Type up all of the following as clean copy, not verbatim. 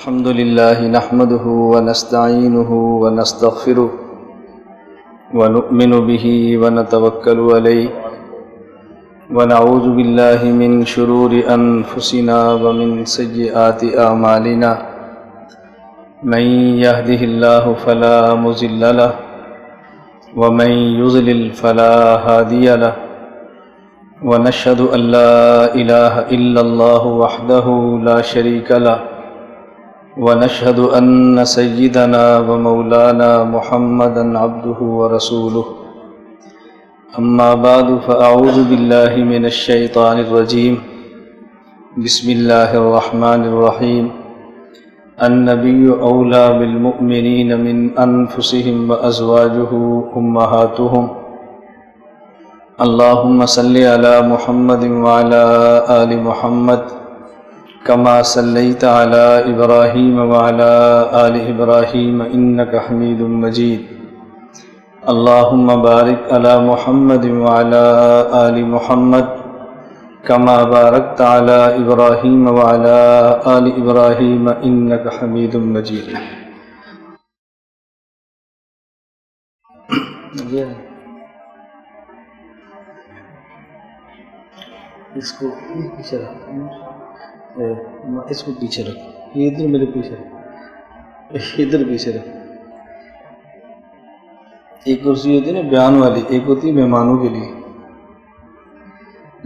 الحمد لله نحمده ونستعينه ونستغفره ونؤمن به ونتوكل عليه ونعوذ بالله من شرور أنفسنا ومن سيئات أعمالنا من يهده الله فلا مضل له ومن يضلل فلا هادي له ونشهد أن لا إله إلا الله وحده لا شريك له ونشهد أن سيدنا ومولانا محمدا عبده ورسوله أما بعد فأعوذ بالله من الشيطان الرجيم بسم الله الرحمن الرحيم النبي أولى بالمؤمنين من أنفسهم وأزواجه أمهاتهم اللهم صل على محمد وعلى آل محمد كما صليت على إبراهيم وعلى آل إبراهيم إنك حميد مجيد اللهم بارك على محمد وعلى آل محمد كما باركت على إبراهيم وعلى آل إبراهيم إنك حميد مجيد. اس کو پیچھے رکھ، اس کو پیچھے رکھ، یہ ادھر میرے پیچھے رکھ، ادھر پیچھے رکھ. ایک کرسی ہوتی ہے نا بیان والی، ایک ہوتی ہے مہمانوں کے لیے.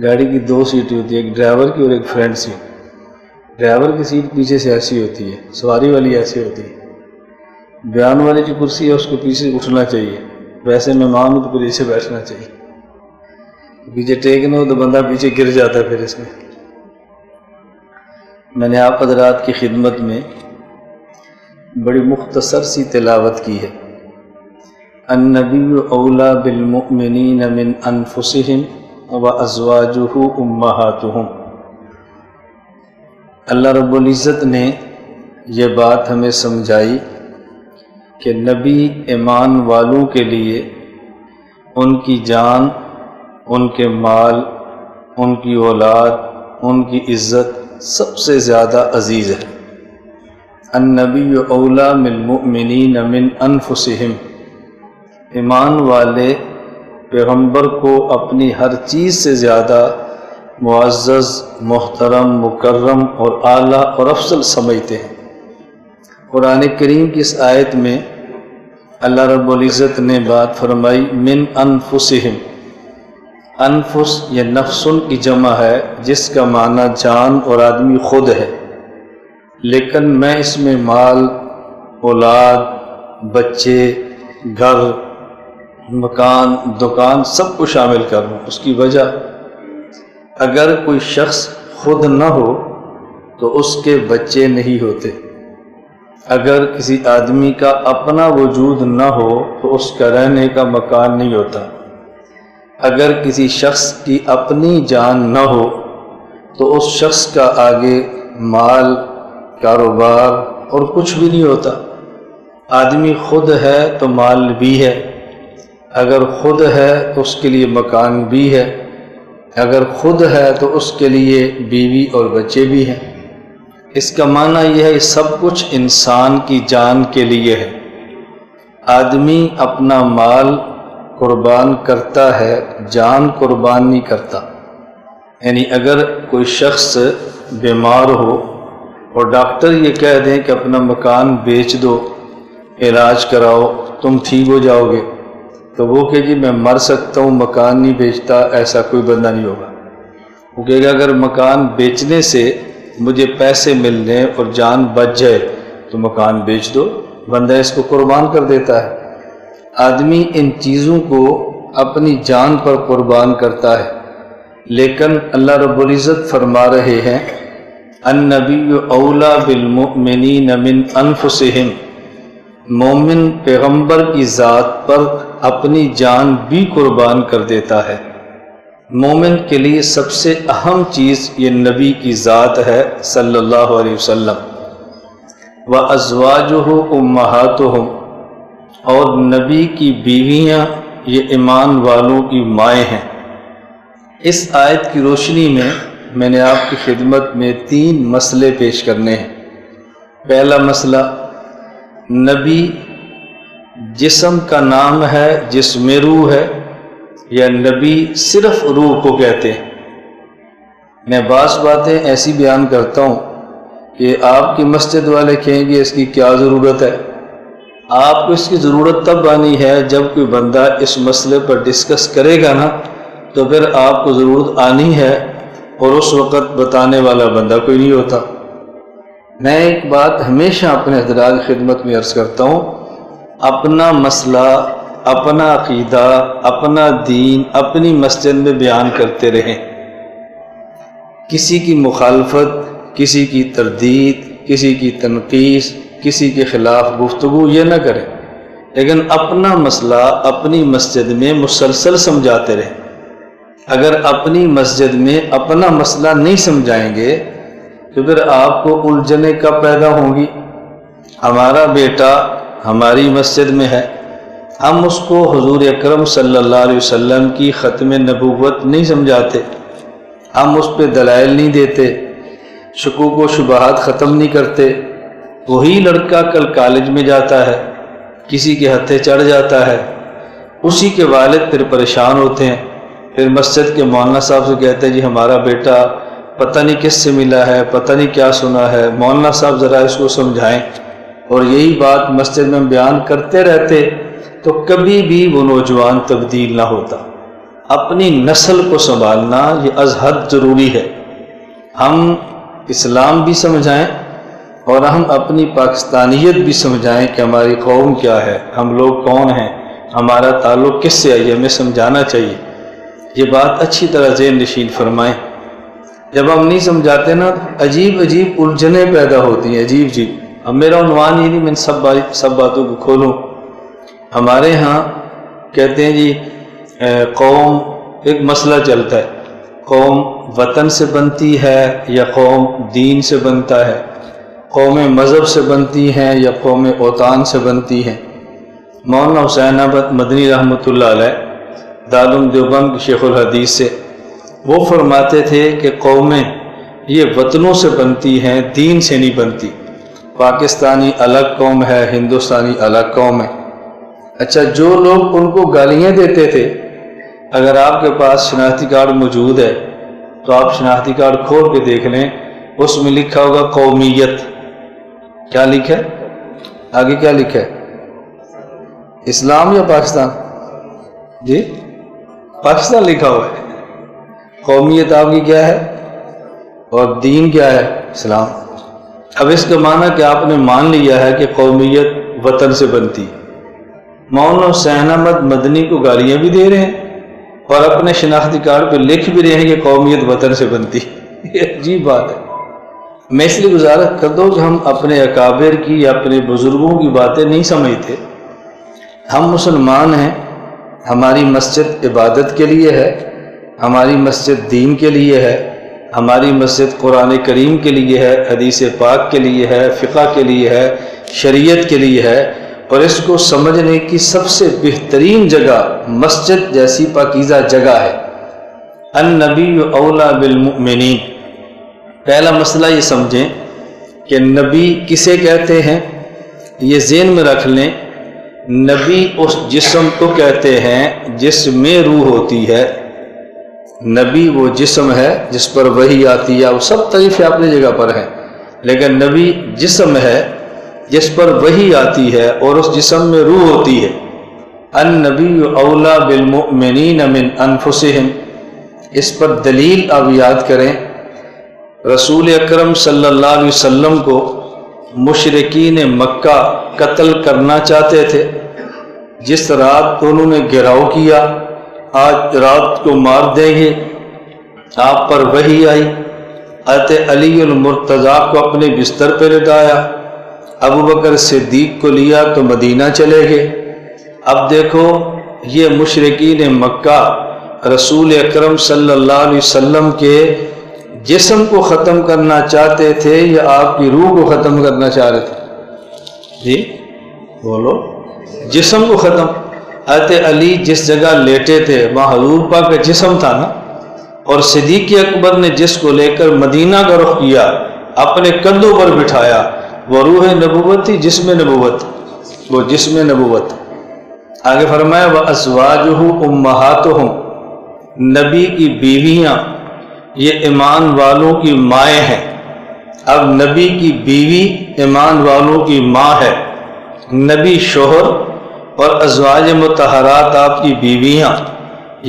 گاڑی کی دو سیٹیں ہوتی ہیں، ایک ڈرائیور کی اور ایک فرنٹ سیٹ. ڈرائیور کی سیٹ پیچھے سے ایسی ہوتی ہے، سواری والی ایسی ہوتی ہے. بیان والی جو کرسی ہے اس کو پیچھے اٹھنا چاہیے، ویسے مہمان ہو تو پھر اسے بیٹھنا چاہیے. پیچھے ٹیک نہ ہو تو بندہ پیچھے گر جاتا ہے. پھر اس میں نے آپ حضرات کی خدمت میں بڑی مختصر سی تلاوت کی ہے. النبی اولیٰ بالمؤمنین من انفسہم وازواجہ امہاتہم. اللہ رب العزت نے یہ بات ہمیں سمجھائی کہ نبی ایمان والوں کے لیے ان کی جان، ان کے مال، ان کی اولاد، ان کی عزت سب سے زیادہ عزیز ہے. النبی اولیٰ بالمؤمنین من انفسہم. ایمان والے پیغمبر کو اپنی ہر چیز سے زیادہ معزز، محترم، مکرم اور اعلیٰ اور افضل سمجھتے ہیں. قرآن کریم کی اس آیت میں اللہ رب العزت نے بات فرمائی من انفسہم. انفس یہ نفسن کی جمع ہے جس کا معنی جان اور آدمی خود ہے، لیکن میں اس میں مال، اولاد، بچے، گھر، مکان، دکان سب کو شامل کر لوں. اس کی وجہ اگر کوئی شخص خود نہ ہو تو اس کے بچے نہیں ہوتے. اگر کسی آدمی کا اپنا وجود نہ ہو تو اس کا رہنے کا مکان نہیں ہوتا. اگر کسی شخص کی اپنی جان نہ ہو تو اس شخص کا آگے مال، کاروبار اور کچھ بھی نہیں ہوتا. آدمی خود ہے تو مال بھی ہے، اگر خود ہے تو اس کے لیے مکان بھی ہے، اگر خود ہے تو اس کے لیے بیوی اور بچے بھی ہیں. اس کا معنی یہ ہے سب کچھ انسان کی جان کے لیے ہے. آدمی اپنا مال قربان کرتا ہے، جان قربان نہیں کرتا. یعنی اگر کوئی شخص بیمار ہو اور ڈاکٹر یہ کہہ دیں کہ اپنا مکان بیچ دو، علاج کراؤ، تم ٹھیک ہو جاؤ گے، تو وہ کہے گی میں مر سکتا ہوں، مکان نہیں بیچتا. ایسا کوئی بندہ نہیں ہوگا. وہ کہے گا اگر مکان بیچنے سے مجھے پیسے ملنے اور جان بچ جائے تو مکان بیچ دو. بندہ اس کو قربان کر دیتا ہے. آدمی ان چیزوں کو اپنی جان پر قربان کرتا ہے، لیکن اللہ رب العزت فرما رہے ہیں النبی اولیٰ بالمؤمنین من انفسہم. مومن پیغمبر کی ذات پر اپنی جان بھی قربان کر دیتا ہے. مومن کے لیے سب سے اہم چیز یہ نبی کی ذات ہے صلی اللہ علیہ وسلم. وازواجہ امہاتہم. اور نبی کی بیویاں یہ ایمان والوں کی مائیں ہیں. اس آیت کی روشنی میں میں نے آپ کی خدمت میں 3 مسئلے پیش کرنے ہیں. پہلا مسئلہ، نبی جسم کا نام ہے جس میں روح ہے، یا نبی صرف روح کو کہتے ہیں؟ میں بعض باتیں ایسی بیان کرتا ہوں کہ آپ کی مسجد والے کہیں گے اس کی کیا ضرورت ہے؟ آپ کو اس کی ضرورت تب آنی ہے جب کوئی بندہ اس مسئلے پر ڈسکس کرے گا نا، تو پھر آپ کو ضرورت آنی ہے، اور اس وقت بتانے والا بندہ کوئی نہیں ہوتا۔ میں ایک بات ہمیشہ اپنے حضرات کی خدمت میں عرض کرتا ہوں، اپنا مسئلہ، اپنا عقیدہ، اپنا دین اپنی مسجد میں بیان کرتے رہیں۔ کسی کی مخالفت، کسی کی تردید، کسی کی تنقیص، کسی کے خلاف گفتگو یہ نہ کریں، لیکن اپنا مسئلہ اپنی مسجد میں مسلسل سمجھاتے رہیں۔ اگر اپنی مسجد میں اپنا مسئلہ نہیں سمجھائیں گے تو پھر آپ کو الجھنیں کب پیدا ہوں گی؟ ہمارا بیٹا ہماری مسجد میں ہے، ہم اس کو حضور اکرم صلی اللہ علیہ وسلم کی ختم نبوت نہیں سمجھاتے، ہم اس پہ دلائل نہیں دیتے، شکوک و شبہات ختم نہیں کرتے۔ وہی لڑکا کل کالج میں جاتا ہے، کسی کے ہتھے چڑھ جاتا ہے، اسی کے والد پھر پریشان ہوتے ہیں، پھر مسجد کے مولانا صاحب سے کہتے ہیں جی ہمارا بیٹا پتہ نہیں کس سے ملا ہے، پتہ نہیں کیا سنا ہے، مولانا صاحب ذرا اس کو سمجھائیں۔ اور یہی بات مسجد میں بیان کرتے رہتے تو کبھی بھی وہ نوجوان تبدیل نہ ہوتا۔ اپنی نسل کو سنبھالنا یہ از حد ضروری ہے۔ ہم اسلام بھی سمجھائیں اور ہم اپنی پاکستانیت بھی سمجھائیں کہ ہماری قوم کیا ہے، ہم لوگ کون ہیں، ہمارا تعلق کس سے ہے، یہ ہمیں سمجھانا چاہیے۔ یہ بات اچھی طرح ذہن نشین فرمائیں۔ جب ہم نہیں سمجھاتے نا، عجیب عجیب الجھنیں پیدا ہوتی ہیں، عجیب عجیب۔ اب میرا عنوان یہ نہیں میں سب باتوں کو کھولوں۔ ہمارے ہاں کہتے ہیں جی قوم، ایک مسئلہ چلتا ہے، قوم وطن سے بنتی ہے یا قوم دین سے بنتا ہے، قوم مذہب سے بنتی ہیں یا قوم اوطان سے بنتی ہیں۔ مولانا حسین احمد مدنی رحمۃ اللہ علیہ دارالعلوم دیوبند شیخ الحدیث سے، وہ فرماتے تھے کہ قومیں یہ وطنوں سے بنتی ہیں، دین سے نہیں بنتی۔ پاکستانی الگ قوم ہے، ہندوستانی الگ قوم ہے۔ اچھا، جو لوگ ان کو گالیاں دیتے تھے، اگر آپ کے پاس شناختی کارڈ موجود ہے تو آپ شناختی کارڈ کھول کے دیکھ لیں، اس میں لکھا ہوگا قومیت۔ کیا لکھا ہے؟ آگے کیا لکھا ہے؟ اسلام یا پاکستان؟ جی پاکستان لکھا ہوا ہے۔ قومیت آپ کی کیا ہے اور دین کیا ہے؟ اسلام۔ اب اس کا معنی کہ آپ نے مان لیا ہے کہ قومیت وطن سے بنتی۔ مولانا حسین احمد مدنی کو گالیاں بھی دے رہے ہیں اور اپنے شناختی کارڈ پہ لکھ بھی رہے ہیں کہ قومیت وطن سے بنتی۔ یہ عجیب بات ہے۔ میں اس لیے گزارش کر دوں کہ ہم اپنے اکابر کی یا اپنے بزرگوں کی باتیں نہیں سمجھتے۔ ہم مسلمان ہیں، ہماری مسجد عبادت کے لیے ہے، ہماری مسجد دین کے لیے ہے، ہماری مسجد قرآن کریم کے لیے ہے، حدیث پاک کے لیے ہے، فقہ کے لیے ہے، شریعت کے لیے ہے، اور اس کو سمجھنے کی سب سے بہترین جگہ مسجد جیسی پاکیزہ جگہ ہے۔ النبی اولا بالمؤمنین۔ پہلا مسئلہ یہ سمجھیں کہ نبی کسے کہتے ہیں، یہ ذہن میں رکھ لیں۔ نبی اس جسم کو کہتے ہیں جس میں روح ہوتی ہے۔ نبی وہ جسم ہے جس پر وحی آتی ہے، وہ سب تعریفیں اپنی جگہ پر ہیں، لیکن نبی جسم ہے جس پر وحی آتی ہے اور اس جسم میں روح ہوتی ہے۔ النبی اولا بالمؤمنین من انفسہم، اس پر دلیل آپ یاد کریں۔ رسول اکرم صلی اللہ علیہ وسلم کو مشرکین مکہ قتل کرنا چاہتے تھے۔ جس رات انہوں نے گھیراؤ کیا، آج رات کو مار دیں گے، آپ پر وحی آئی، حضرت علی المرتضیٰ کو اپنے بستر پہ لٹایا، ابو بکر صدیق کو لیا تو مدینہ چلے گئے۔ اب دیکھو یہ مشرکین مکہ رسول اکرم صلی اللہ علیہ وسلم کے جسم کو ختم کرنا چاہتے تھے یا آپ کی روح کو ختم کرنا چاہ رہے تھے؟ جی بولو۔ جسم کو ختم۔ حضرت علی جس جگہ لیٹے تھے وہاں حضور پاک کا جسم تھا نا، اور صدیق اکبر نے جس کو لے کر مدینہ کا رخ کیا، اپنے کندھوں پر بٹھایا، وہ روح نبوت تھی، جسم نبوت، وہ جسم نبوت۔ آگے فرمایا وَأَزْوَاجُهُ أُمَّهَاتُهُمْ، نبی کی بیویاں یہ ایمان والوں کی مائیں ہیں۔ اب نبی کی بیوی ایمان والوں کی ماں ہے، نبی شوہر اور ازواج مطہرات آپ کی بیویاں،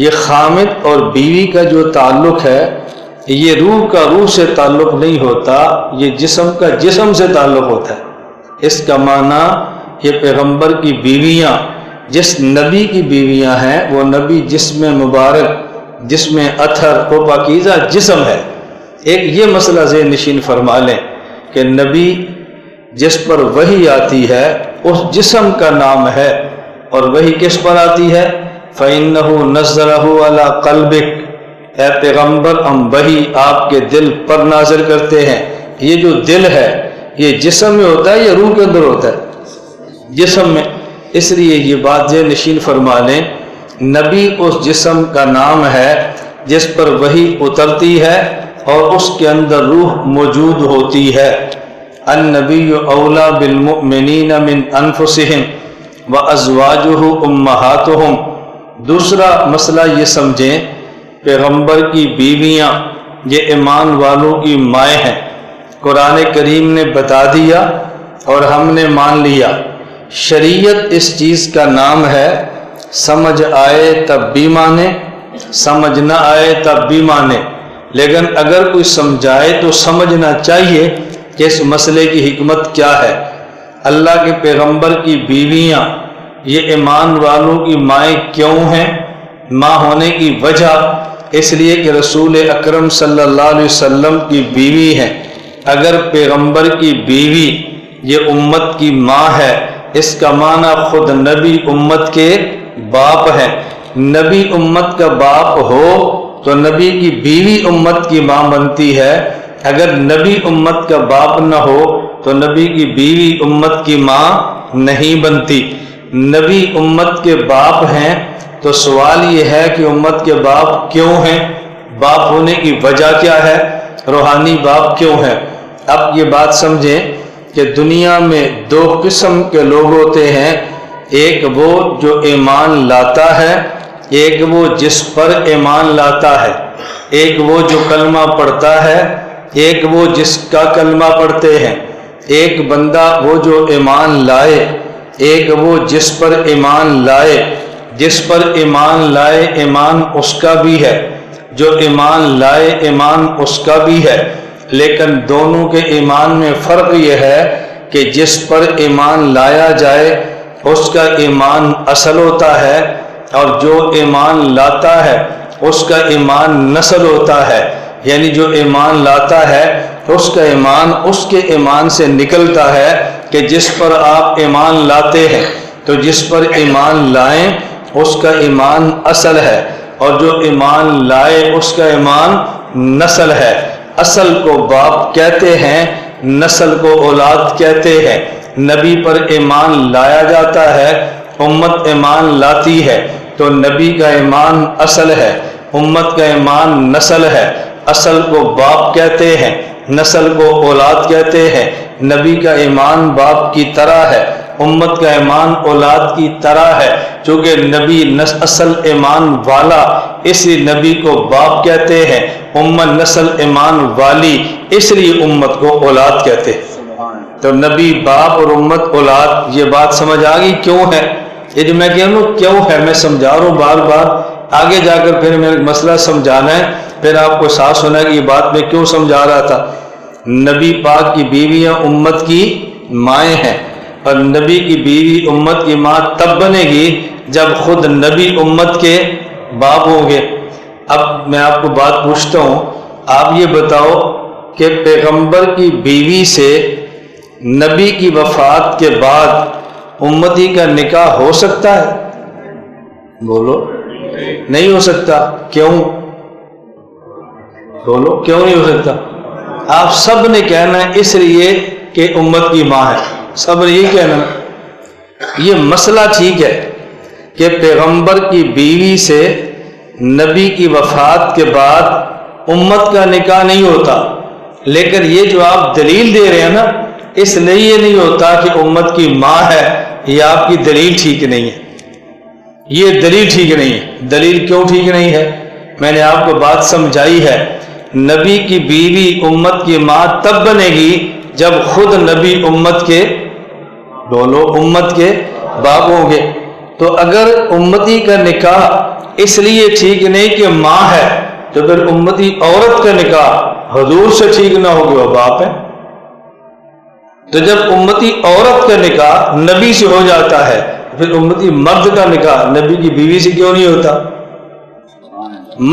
یہ خامد اور بیوی کا جو تعلق ہے یہ روح کا روح سے تعلق نہیں ہوتا، یہ جسم کا جسم سے تعلق ہوتا ہے۔ اس کا معنی یہ پیغمبر کی بیویاں جس نبی کی بیویاں ہیں وہ نبی جسم مبارک، جسم اطہر و پاکیزہ جسم ہے۔ ایک یہ مسئلہ ذہن نشین فرما لیں کہ نبی جس پر وحی آتی ہے اس جسم کا نام ہے، اور وحی کس پر آتی ہے؟ فَإِنَّهُ نَزَّلَهُ عَلَىٰ قَلْبِكَ، اے پیغمبر ہم وحی آپ کے دل پر نازل کرتے ہیں۔ یہ جو دل ہے یہ جسم میں ہوتا ہے یا روح کے اندر ہوتا ہے؟ جسم میں۔ اس لیے یہ بات ذہن نشین فرما لیں، نبی اس جسم کا نام ہے جس پر وحی اترتی ہے اور اس کے اندر روح موجود ہوتی ہے۔ النبی اولیٰ بالمؤمنین من انفسہم وازواجہ امہاتہم۔ دوسرا مسئلہ یہ سمجھیں، پیغمبر کی بیویاں یہ ایمان والوں کی مائیں ہیں۔ قرآن کریم نے بتا دیا اور ہم نے مان لیا۔ شریعت اس چیز کا نام ہے، سمجھ آئے تب بھی مانے، سمجھ نہ آئے تب بھی مانے، لیکن اگر کوئی سمجھائے تو سمجھنا چاہیے کہ اس مسئلے کی حکمت کیا ہے۔ اللہ کے پیغمبر کی بیویاں یہ ایمان والوں کی مائیں کیوں ہیں؟ ماں ہونے کی وجہ اس لیے کہ رسول اکرم صلی اللہ علیہ وسلم کی بیوی ہیں۔ اگر پیغمبر کی بیوی یہ امت کی ماں ہے، اس کا معنی خود نبی امت کے باپ ہیں۔ نبی امت کا باپ ہو تو نبی کی بیوی امت کی ماں بنتی ہے، اگر نبی امت کا باپ نہ ہو تو نبی کی بیوی امت کی ماں نہیں بنتی۔ نبی امت کے باپ ہیں تو سوال یہ ہے کہ امت کے باپ کیوں ہیں؟ باپ ہونے کی وجہ کیا ہے؟ روحانی باپ کیوں ہے؟ اب یہ بات سمجھیں کہ دنیا میں دو قسم کے لوگ ہوتے ہیں، ایک وہ جو ایمان لاتا ہے، ایک وہ جس پر ایمان لاتا ہے۔ ایک وہ جو کلمہ پڑھتا ہے، ایک وہ جس کا کلمہ پڑھتے ہیں۔ ایک بندہ وہ جو ایمان لائے، ایک وہ جس پر ایمان لائے۔ جس پر ایمان لائے ایمان اس کا بھی ہے، جو ایمان لائے ایمان اس کا بھی ہے، لیکن دونوں کے ایمان میں فرق یہ ہے کہ جس پر ایمان لایا جائے اس کا ایمان اصل ہوتا ہے، اور جو ایمان لاتا ہے اس کا ایمان نسل ہوتا ہے۔ یعنی جو ایمان لاتا ہے اس کا ایمان اس کے ایمان سے نکلتا ہے کہ جس پر آپ ایمان لاتے ہیں تو جس پر ایمان لائیں اس کا ایمان اصل ہے، اور جو ایمان لائے اس کا ایمان نسل ہے۔ اصل کو باپ کہتے ہیں، نسل کو اولاد کہتے ہیں۔ نبی پر ایمان لایا جاتا ہے، امت ایمان لاتی ہے، تو نبی کا ایمان اصل ہے، امت کا ایمان نسل ہے۔ اصل کو باپ کہتے ہیں، نسل کو اولاد کہتے ہیں۔ نبی کا ایمان باپ کی طرح ہے، امت کا ایمان اولاد کی طرح ہے۔ چونکہ نبی اصل ایمان والا، اسی نبی کو باپ کہتے ہیں۔ امت نسل ایمان والی، اس لیے امت کو اولاد کہتے ہیں۔ تو نبی باپ اور امت اولاد، یہ بات سمجھ آ گئی کیوں ہے؟ یہ جو میں کہہ رہا ہوں کیوں ہے، میں سمجھا رہا ہوں بار بار، آگے جا کر پھر میں مسئلہ سمجھانا ہے، پھر آپ کو احساس ہونا ہے کہ یہ بات میں کیوں سمجھا رہا تھا۔ نبی پاک کی بیویاں امت کی مائیں ہیں، اور نبی کی بیوی امت کی ماں تب بنے گی جب خود نبی امت کے باپ ہوں گے۔ اب میں آپ کو بات پوچھتا ہوں، آپ یہ بتاؤ کہ پیغمبر کی بیوی سے نبی کی وفات کے بعد امتی کا نکاح ہو سکتا ہے؟ بولو، نہیں ہو سکتا۔ کیوں؟ بولو، کیوں نہیں ہو سکتا؟ آپ سب نے کہنا ہے اس لیے کہ امت کی ماں ہے، سب نے یہ کہنا ہے۔ یہ مسئلہ ٹھیک ہے کہ پیغمبر کی بیوی سے نبی کی وفات کے بعد امت کا نکاح نہیں ہوتا، لیکن یہ جو آپ دلیل دے رہے ہیں نا، اس لیے یہ نہیں ہوتا کہ امت کی ماں ہے یہ آپ کی دلیل ٹھیک نہیں ہے، یہ دلیل ٹھیک نہیں ہے۔ دلیل کیوں ٹھیک نہیں ہے؟ میں نے آپ کو بات سمجھائی ہے، نبی کی بیوی امت کی ماں تب بنے گی جب خود نبی امت کے بولو امت کے باپ ہوں گے۔ تو اگر امتی کا نکاح اس لیے ٹھیک نہیں کہ ماں ہے تو پھر امتی عورت کا نکاح حضور سے ٹھیک نہ ہوگی، وہ باپ ہے۔ تو جب امتی عورت کا نکاح نبی سے ہو جاتا ہے پھر امتی مرد کا نکاح نبی کی بیوی سے کیوں نہیں ہوتا؟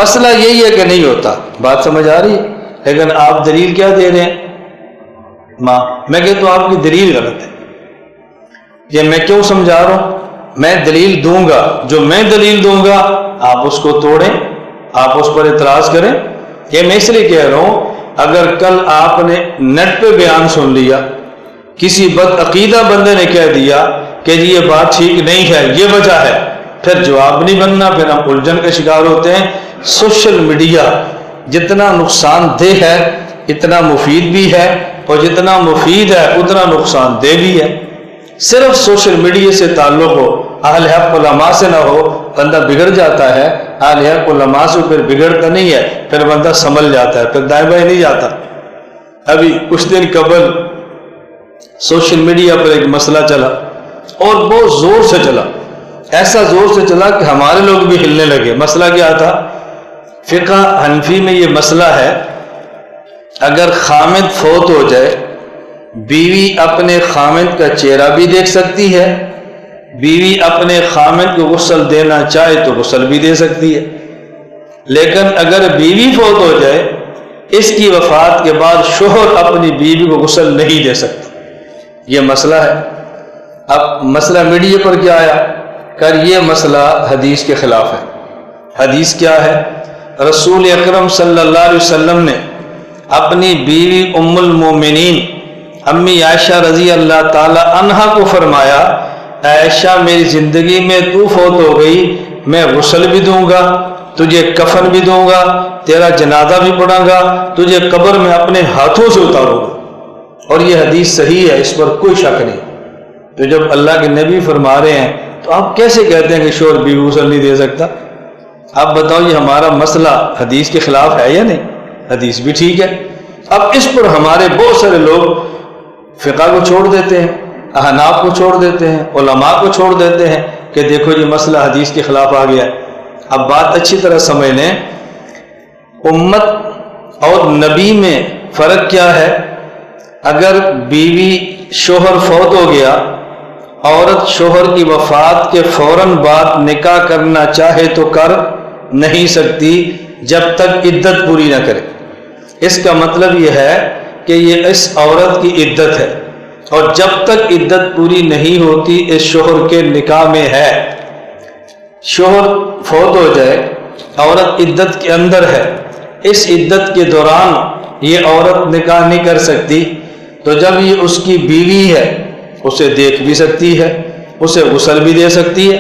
مسئلہ یہی ہے کہ نہیں ہوتا، بات سمجھ آ رہی ہے؟ لیکن آپ دلیل کیا دے رہے ہیں؟ ماں۔ میں کہتا ہوں آپ کی دلیل غلط ہے۔ یہ میں کیوں سمجھا رہا ہوں؟ میں دلیل دوں گا، جو میں دلیل دوں گا آپ اس کو توڑیں، آپ اس پر اعتراض کریں۔ یہ میں اس لیے کہہ رہا ہوں اگر کل آپ نے نیٹ پہ بیان سن لیا، کسی بد عقیدہ بندے نے کہہ دیا کہ جی یہ بات ٹھیک نہیں ہے، یہ وجہ ہے، پھر جواب نہیں بننا، پھر ہم الجھن کا شکار ہوتے ہیں۔ سوشل میڈیا جتنا نقصان دہ ہے اتنا مفید بھی ہے، اور جتنا مفید ہے اتنا نقصان دہ بھی ہے۔ صرف سوشل میڈیا سے تعلق ہو، اہل حق علماء سے نہ ہو، بندہ بگڑ جاتا ہے۔ اہل حق علماء سے پھر بگڑتا نہیں ہے، پھر بندہ سنبھل جاتا ہے، پھر دائیں بائیں نہیں جاتا۔ ابھی کچھ دن قبل سوشل میڈیا پر ایک مسئلہ چلا اور بہت زور سے چلا، ایسا زور سے چلا کہ ہمارے لوگ بھی ہلنے لگے۔ مسئلہ کیا تھا؟ فقہ حنفی میں یہ مسئلہ ہے، اگر خامد فوت ہو جائے بیوی اپنے خامد کا چہرہ بھی دیکھ سکتی ہے، بیوی اپنے خامد کو غسل دینا چاہے تو غسل بھی دے سکتی ہے، لیکن اگر بیوی فوت ہو جائے اس کی وفات کے بعد شوہر اپنی بیوی کو غسل نہیں دے سکتا۔ یہ مسئلہ ہے۔ اب مسئلہ میڈیا پر کیا آیا؟ کہ یہ مسئلہ حدیث کے خلاف ہے۔ حدیث کیا ہے؟ رسول اکرم صلی اللہ علیہ وسلم نے اپنی بیوی ام المومنین امی عائشہ رضی اللہ تعالی عنہا کو فرمایا، عائشہ میری زندگی میں تو فوت ہو گئی، میں غسل بھی دوں گا، تجھے کفن بھی دوں گا، تیرا جنازہ بھی پڑھوں گا، تجھے قبر میں اپنے ہاتھوں سے اتاروں گا۔ اور یہ حدیث صحیح ہے، اس پر کوئی شک نہیں۔ تو جب اللہ کے نبی فرما رہے ہیں تو آپ کیسے کہتے ہیں کہ شوہر بیوی غسل نہیں دے سکتا؟ آپ بتاؤ یہ ہمارا مسئلہ حدیث کے خلاف ہے یا نہیں؟ حدیث بھی ٹھیک ہے۔ اب اس پر ہمارے بہت سارے لوگ فقہ کو چھوڑ دیتے ہیں، احناف کو چھوڑ دیتے ہیں، علماء کو چھوڑ دیتے ہیں کہ دیکھو یہ مسئلہ حدیث کے خلاف آ گیا۔ اب بات اچھی طرح سمجھ لیں، امت اور نبی میں فرق کیا ہے؟ اگر بیوی شوہر فوت ہو گیا، عورت شوہر کی وفات کے فوراً بعد نکاح کرنا چاہے تو کر نہیں سکتی جب تک عدت پوری نہ کرے۔ اس کا مطلب یہ ہے کہ یہ اس عورت کی عدت ہے، اور جب تک عدت پوری نہیں ہوتی اس شوہر کے نکاح میں ہے۔ شوہر فوت ہو جائے، عورت عدت کے اندر ہے، اس عدت کے دوران یہ عورت نکاح نہیں کر سکتی، تو جب یہ اس کی بیوی ہے اسے دیکھ بھی سکتی ہے، اسے غسل بھی دے سکتی ہے۔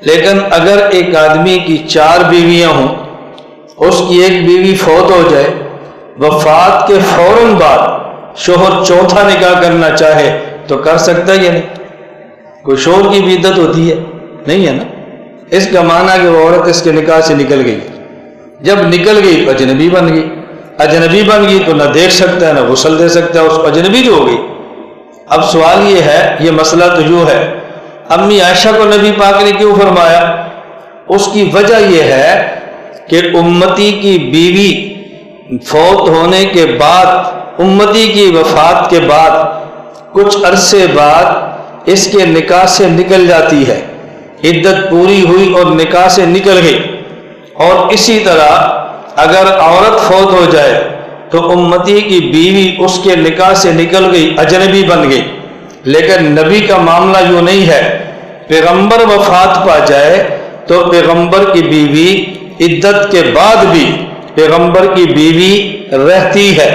لیکن اگر ایک آدمی کی 4 بیویاں ہوں، اس کی ایک بیوی فوت ہو جائے، وفات کے فوراً بعد شوہر چوتھا نکاح کرنا چاہے تو کر سکتا ہے یا نہیں؟ کوئی شوہر کی بھی عدت ہوتی ہے؟ نہیں ہے نا۔ اس کا معنی کہ وہ عورت اس کے نکاح سے نکل گئی، جب نکل گئی تو اجنبی بن گئی، اجنبی بن گئی تو نہ دیکھ سکتا ہے نہ غسل دے سکتا ہے، اس کو اجنبی جو ہو گئی۔ اب سوال یہ ہے، یہ مسئلہ تو جو ہے امی عائشہ کو نبی پاک نے کیوں فرمایا؟ اس کی وجہ یہ ہے کہ امتی کی بیوی فوت ہونے کے بعد، امتی کی وفات کے بعد کچھ عرصے بعد اس کے نکاح سے نکل جاتی ہے، عدت پوری ہوئی اور نکاح سے نکل گئی۔ اور اسی طرح اگر عورت فوت ہو جائے تو امتی کی بیوی اس کے نکاح سے نکل گئی، اجنبی بن گئی۔ لیکن نبی کا معاملہ یوں نہیں ہے، پیغمبر وفات پا جائے تو پیغمبر کی بیوی عدت کے بعد بھی پیغمبر کی بیوی رہتی ہے،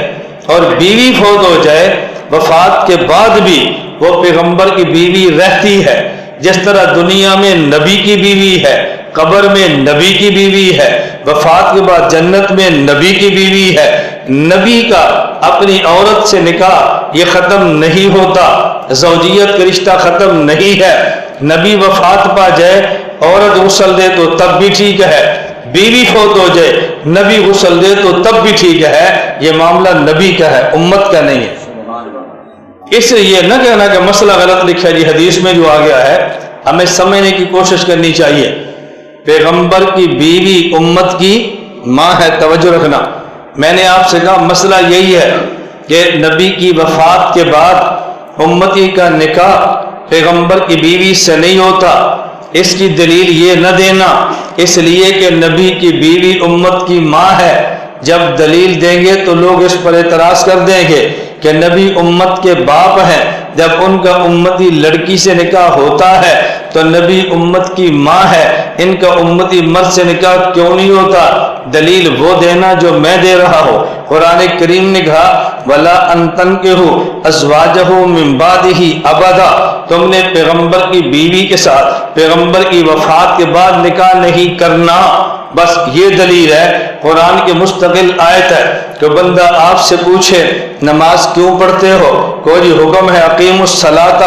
اور بیوی فوت ہو جائے وفات کے بعد بھی وہ پیغمبر کی بیوی رہتی ہے۔ جس طرح دنیا میں نبی کی بیوی ہے، قبر میں نبی کی بیوی ہے، وفات کے بعد جنت میں نبی کی بیوی ہے۔ نبی کا اپنی عورت سے نکاح یہ ختم نہیں ہوتا، زوجیت کا رشتہ ختم نہیں ہے۔ نبی وفات پا جائے، عورت غسل دے تو تب بھی ٹھیک ہے، بیوی فوت ہو جائے نبی غسل دے تو تب بھی ٹھیک ہے، یہ معاملہ نبی کا ہے، امت کا نہیں ہے۔ اس لیے یہ نہ کہنا کہ مسئلہ غلط لکھا جی حدیث میں جو آ گیا ہے، ہمیں سمجھنے کی کوشش کرنی چاہیے۔ پیغمبر کی بیوی امت کی ماں ہے، توجہ رکھنا۔ میں نے آپ سے کہا مسئلہ یہی ہے کہ نبی کی وفات کے بعد امتی کا نکاح پیغمبر کی بیوی سے نہیں ہوتا۔ اس کی دلیل یہ نہ دینا اس لیے کہ نبی کی بیوی امت کی ماں ہے، جب دلیل دیں گے تو لوگ اس پر اعتراض کر دیں گے کہ نبی امت کے باپ ہیں، جب ان کا امتی لڑکی سے نکاح ہوتا ہے تو نبی امت کی ماں ہے، ان کا امتی مرد سے نکاح کیوں نہیں ہوتا؟ دلیل وہ دینا جو میں دے رہا ہوں۔ قرآن کریم نے کہا وَلَا أَن تَنكِحُوا أَزْوَاجَهُ مِن بَعْدِهِ أَبَدًا، تم نے پیغمبر کی بیوی کے ساتھ پیغمبر کی وفات کے بعد نکاح نہیں کرنا۔ بس یہ دلیل ہے، قرآن کی مستقل آیت ہے کہ بندہ آپ سے پوچھے نماز کیوں پڑھتے ہو، کوئی حکم ہے اقیم الصلاۃ،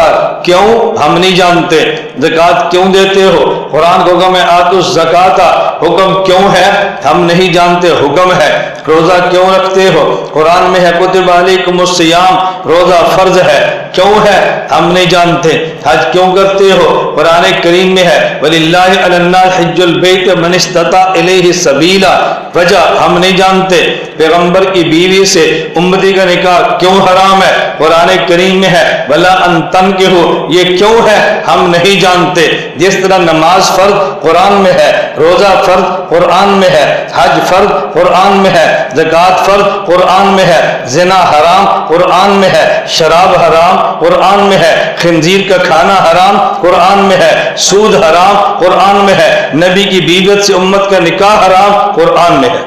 کیوں ہم نہیں جانتے۔ زکوٰۃ کیوں دیتے ہو، قرآن کو حکم ہے آتوا الزکوٰۃ، حکم کیوں ہے ہم نہیں جانتے، حکم ہے۔ روزہ کیوں رکھتے ہو، قرآن میں ہے کتب علیکم الصیام، روزہ فرض ہے، کیوں ہے ہم نہیں جانتے۔ حج کیوں کرتے ہو، قرآن کریم میں ہے وَلِلَّهِ عَلَى النَّاسِ حِجُّ الْبَيْتِ مَنِ اسْتَطَاعَ إِلَيْهِ سَبِيلًا، وجہ ہم نہیں جانتے۔ پیغمبر کی بیوی سے امتی کا نکاح کیوں حرام ہے، قرآن کریم میں ہے وَلَا أَن تَنكِحُوا، یہ کیوں ہے ہم نہیں جانتے۔ جس طرح نماز فرض قرآن میں ہے، روزہ فرض قرآن میں ہے، حج فرض قرآن میں ہے، زکوٰۃ فرض قرآن میں ہے، زنا حرام قرآن میں ہے، شراب حرام قرآن میں ہے، خنزیر کا کھانا حرام قرآن میں ہے، سود حرام قرآن میں ہے، نبی کی بیوت سے امت کا نکاح حرام قرآن میں ہے۔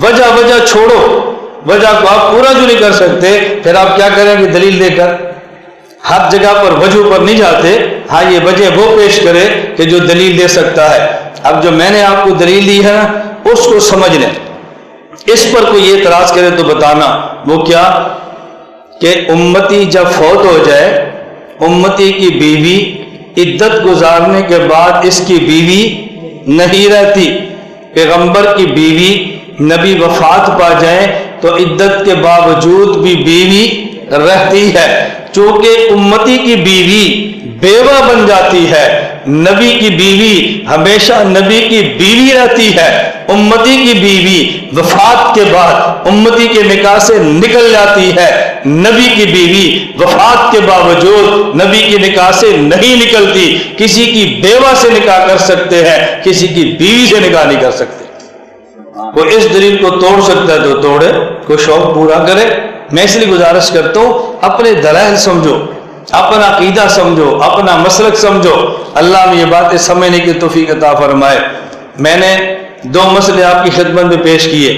وجہ چھوڑو، وجہ کو آپ پورا جو نہیں کر سکتے پھر آپ کیا کریں گے دلیل دے کر؟ ہر جگہ پر وجہ پر نہیں جاتے، ہاں یہ وجہ وہ پیش کرے کہ جو دلیل دے سکتا ہے۔ اب جو میں نے آپ کو دلیل دی ہے نا اس کو سمجھ لیں، اس پر کوئی یہ اعتراض کرے تو بتانا وہ کیا کہ امتی جب فوت ہو جائے، امتی کی بیوی عدت گزارنے کے بعد اس کی بیوی نہیں رہتی۔ پیغمبر کی بیوی نبی وفات پا جائیں تو عدت کے باوجود بھی بیوی رہتی ہے، چونکہ امتی کی بیوی بیوہ بن جاتی ہے، نبی کی بیوی ہمیشہ نبی کی بیوی رہتی ہے۔ امتی کی بیوی وفات کے بعد امتی کے نکاح سے نکل جاتی ہے، نبی کی بیوی وفات کے باوجود نبی کی نکاح سے نہیں نکلتی۔ کسی کی بیوہ سے نکاح کر سکتے ہیں، کسی کی بیوی سے نکاح نہیں کر سکتے۔ کوئی اس دلیل کو توڑ سکتا ہے تو توڑے، کوئی شوق پورا کرے۔ میں اس لیے گزارش کرتا ہوں اپنے دلائل سمجھو، اپنا عقیدہ سمجھو، اپنا مسلک سمجھو، اللہ میں یہ باتیں سمجھنے کی توفیق عطا فرمائے۔ میں نے دو مسئلے آپ کی خدمت میں پیش کیے۔